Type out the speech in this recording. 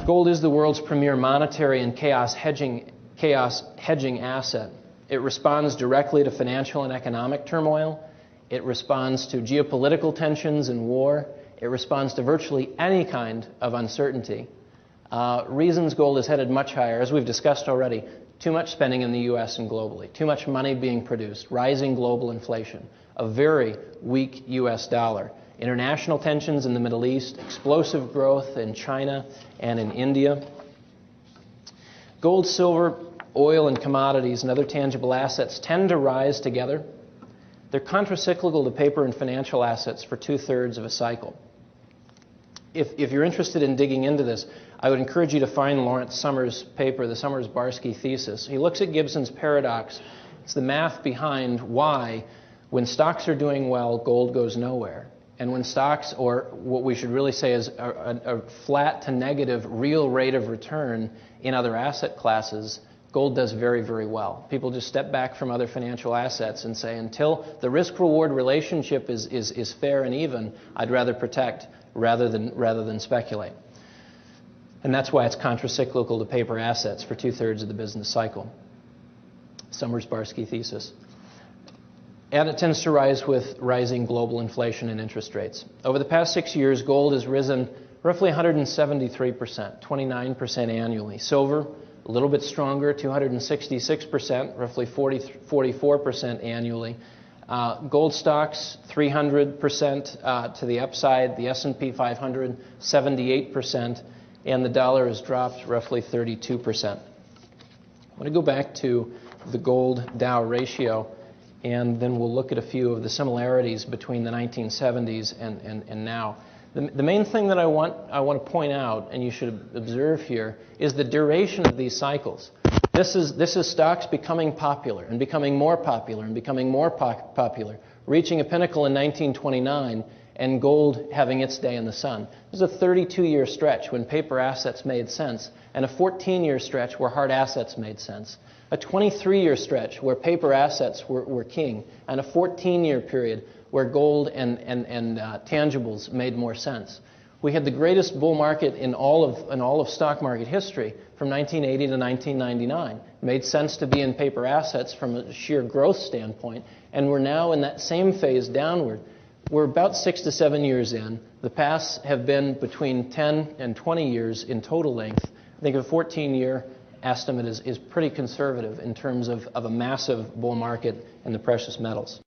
Gold is the world's premier monetary and chaos hedging asset. It responds directly to financial and economic turmoil. It responds to geopolitical tensions and war. It responds to virtually any kind of uncertainty. Reasons gold is headed much higher, as we've discussed already: too much spending in the U.S. and globally, too much money being produced, rising global inflation, a very weak U.S. dollar, international tensions in the Middle East, explosive growth in China and in India. Gold, silver, oil, and commodities and other tangible assets tend to rise together. They're contracyclical to paper and financial assets for 2/3 of a cycle. If you're interested in digging into this, I would encourage you to find Lawrence Summers' paper, the Summers-Barsky thesis. He looks at Gibson's paradox. It's the math behind why, when stocks are doing well, gold goes nowhere. And when stocks, or what we should really say is a flat to negative real rate of return in other asset classes, gold does very, very well. People just step back from other financial assets and say, until the risk-reward relationship is fair and even, I'd rather protect rather than speculate. And that's why it's contracyclical to paper assets for 2/3 of the business cycle. Summers-Barsky thesis. And it tends to rise with rising global inflation and interest rates. Over the past 6 years, gold has risen roughly 173%, 29% annually. Silver, a little bit stronger, 266%, roughly 44% annually. Gold stocks, 300% to the upside. The S&P 500, 78%. And the dollar has dropped roughly 32%. I want to go back to the gold-Dow ratio, and then we'll look at a few of the similarities between the 1970s and now. The main thing that I want to point out, and you should observe here, is the duration of these cycles. This is stocks becoming popular and becoming more popular and becoming more popular, reaching a pinnacle in 1929, and gold having its day in the sun. There's a 32-year stretch when paper assets made sense, and a 14-year stretch where hard assets made sense. A 23-year stretch where paper assets were king, and a 14-year period where gold and tangibles made more sense. We had the greatest bull market in all of stock market history from 1980 to 1999. It made sense to be in paper assets from a sheer growth standpoint, and we're now in that same phase downward. We're about 6 to 7 years in. The paths have been between 10 and 20 years in total length. I think a 14-year estimate is pretty conservative in terms of a massive bull market in the precious metals.